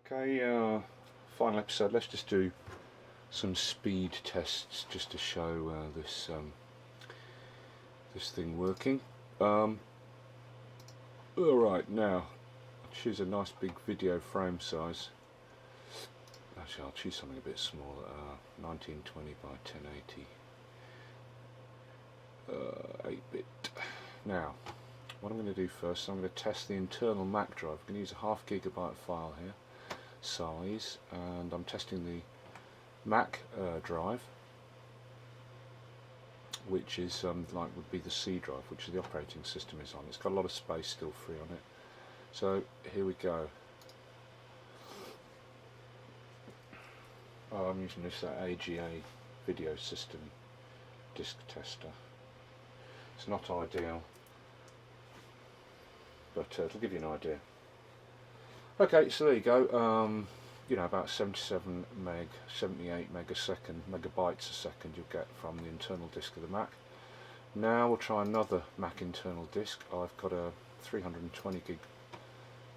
Okay, final episode. Let's just do some speed tests just to show this thing working. Alright, now I'll choose a nice big video frame size. Actually, I'll choose something a bit smaller, 1920 by 1080, 8-bit. Now, what I'm going to do first, I'm going to test the internal Mac drive. I'm going to use a 1/2 GB file here, size, and I'm testing the Mac drive, which is like would be the C drive, which the operating system is on. It's got a lot of space still free on it. So here we go. I'm using this AGA video system disk tester. It's not ideal, but it'll give you an idea. Okay, so there you go. You know, about 78 megabytes a second you'll get from the internal disk of the Mac. Now we'll try another Mac internal disk. I've got a 320 gig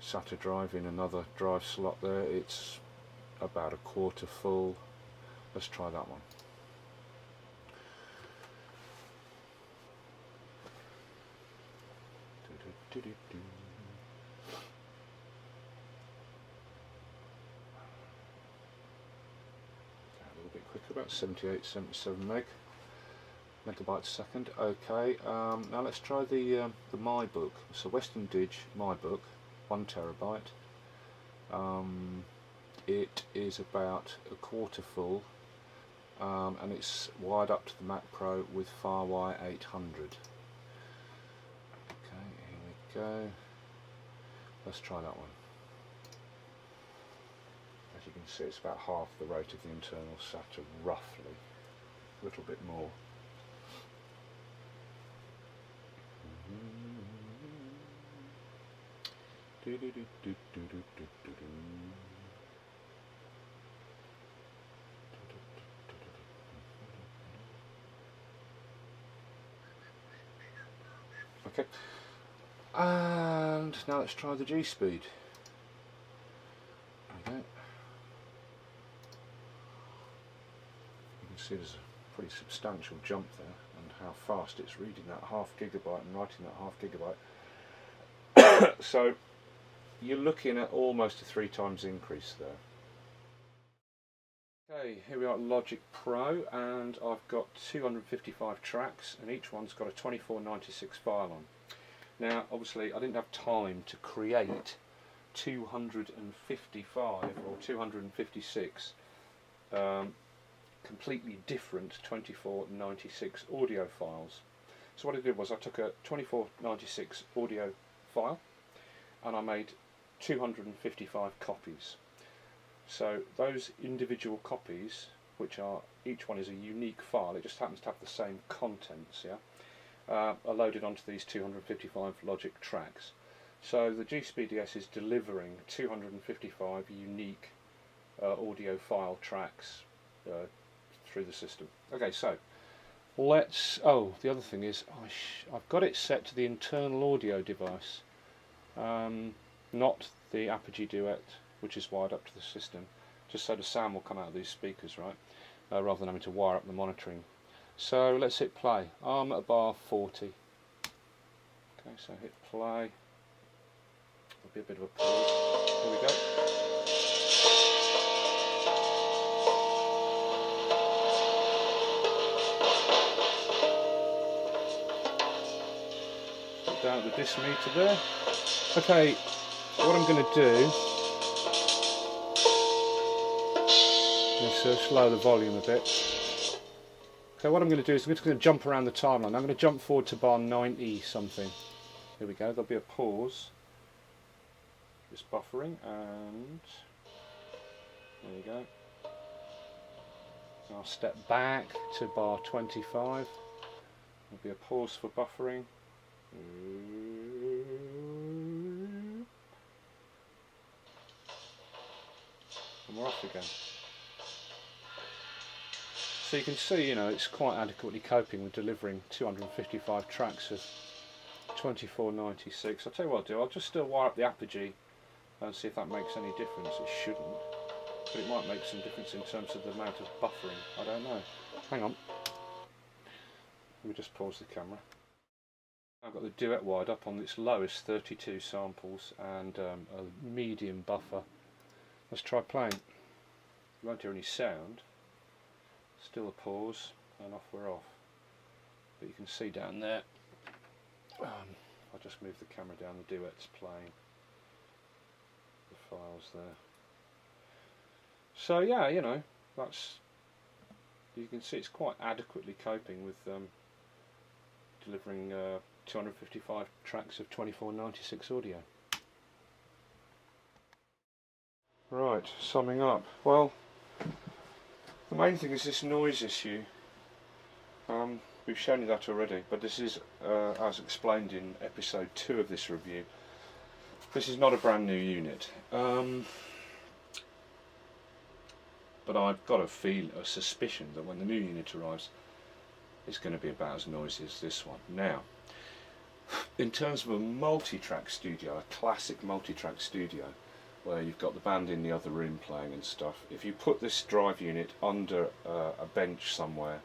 SATA drive in another drive slot there. It's about 1/4 full. Let's try that one. About 78, 77 megabytes a second. Okay, now let's try the MyBook. So Western Dig MyBook, 1 terabyte. It is about 1/4 full, and it's wired up to the Mac Pro with FireWire 800. Okay, here we go. Let's try that one. As you can see, it's about half the rate of the internal SATA, roughly, a little bit more. Okay, and now let's try the G speed. There we go. See, there's a pretty substantial jump there, and how fast it's reading that 1/2 GB and writing that 1/2 GB. So you're looking at almost a 3 times increase there. Okay, here we are at Logic Pro, and I've got 255 tracks, and each one's got a 2496 file on. Now, obviously, I didn't have time to create 255 or 256 completely different 2496 audio files. So what I did was I took a 2496 audio file and I made 255 copies. So those individual copies, which are, each one is a unique file, it just happens to have the same contents, yeah, are loaded onto these 255 Logic tracks. So the GSpeed-ES is delivering 255 unique audio file tracks through the system. Okay, so let's, the other thing is I've got it set to the internal audio device, not the Apogee Duet, which is wired up to the system, just so the sound will come out of these speakers, right, rather than having to wire up the monitoring. So let's hit play. I'm at bar 40. Okay, so hit play. There'll be a bit of a pause. Here we go. Down at the disk meter there. Okay, what I'm going to do is slow the volume a bit. Okay, what I'm going to do is I'm just going to jump around the timeline. I'm going to jump forward to bar 90 something. Here we go, there'll be a pause. Just buffering, and there you go. I'll step back to bar 25. There'll be a pause for buffering. And we're off again. So you can see, you know, it's quite adequately coping with delivering 255 tracks of 2496. I'll tell you what I'll do, I'll just still wire up the Apogee and see if that makes any difference. It shouldn't, but it might make some difference in terms of the amount of buffering. I don't know. Hang on. Let me just pause the camera. I've got the duet wide up on its lowest 32 samples and a medium buffer. Let's try playing. You won't hear any sound. Still a pause, and off we're off. But you can see down there, I'll just move the camera down, the duet's playing. The files there. So yeah, you know, that's, you can see it's quite adequately coping with delivering 255 tracks of 2496 audio. Right, summing up. Well, the main thing is this noise issue. We've shown you that already, but this is, as explained in episode 2 of this review, this is not a brand new unit. But I've got a suspicion that when the new unit arrives, it's going to be about as noisy as this one. Now, in terms of a multi-track studio, a classic multi-track studio, where you've got the band in the other room playing and stuff, if you put this drive unit under a bench somewhere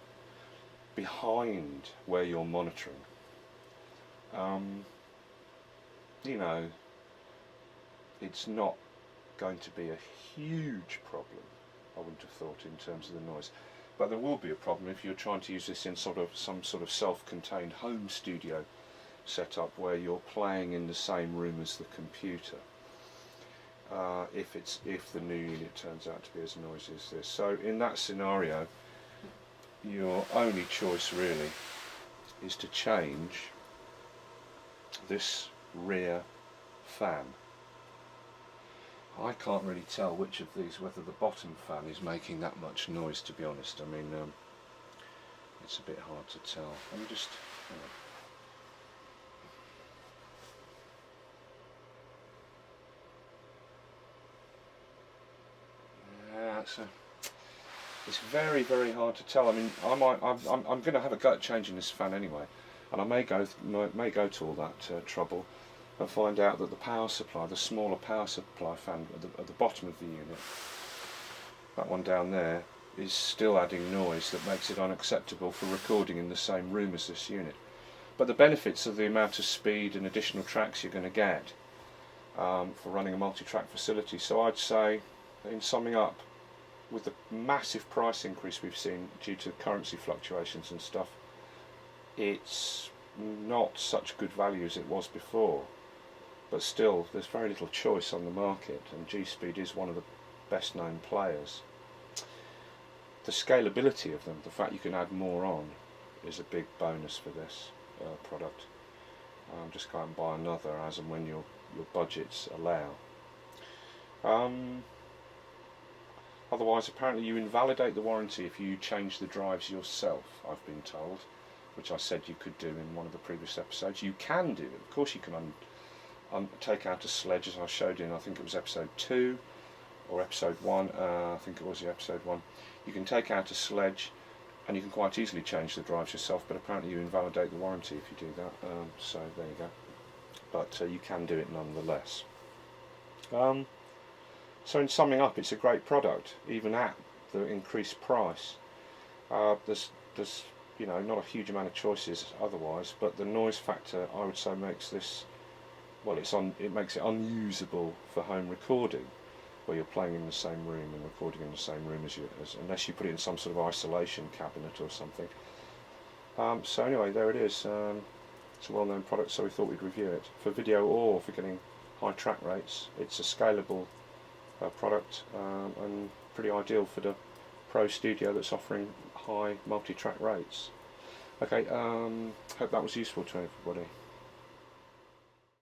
behind where you're monitoring, you know, it's not going to be a huge problem, I wouldn't have thought, in terms of the noise. But there will be a problem if you're trying to use this in some sort of self-contained home studio setup where you're playing in the same room as the computer. If the new unit turns out to be as noisy as this. So in that scenario, your only choice really is to change this rear fan. I can't really tell which of these, whether the bottom fan is making that much noise, to be honest. I mean, it's a bit hard to tell. Let me just, it's very, very hard to tell. I mean, I'm going to have a go at changing this fan anyway, and I may go to all that trouble and find out that the power supply, the smaller power supply fan at the bottom of the unit, that one down there, is still adding noise that makes it unacceptable for recording in the same room as this unit. But the benefits of the amount of speed and additional tracks you're going to get for running a multi-track facility. So I'd say, in summing up, with the massive price increase we've seen due to currency fluctuations and stuff, it's not such good value as it was before. But still, there's very little choice on the market, and G-Speed is one of the best known players. The scalability of them, the fact you can add more on, is a big bonus for this product. Just go out and buy another as and when your budgets allow. Otherwise, apparently you invalidate the warranty if you change the drives yourself, I've been told, which I said you could do in one of the previous episodes. You can do it, of course you can take out a sledge, as I showed in, I think it was episode 2 or episode 1, I think it was the episode 1. You can take out a sledge and you can quite easily change the drives yourself, but apparently you invalidate the warranty if you do that, so there you go. But you can do it nonetheless. So in summing up, it's a great product, even at the increased price. There's you know, not a huge amount of choices otherwise, but the noise factor, I would say, makes this, well, it makes it unusable for home recording, where you're playing in the same room and recording in the same room unless you put it in some sort of isolation cabinet or something. So anyway, there it is. It's a well-known product, so we thought we'd review it. For video or for getting high track rates, it's a scalable product and pretty ideal for the pro studio that's offering high multi-track rates. Okay, hope that was useful to everybody.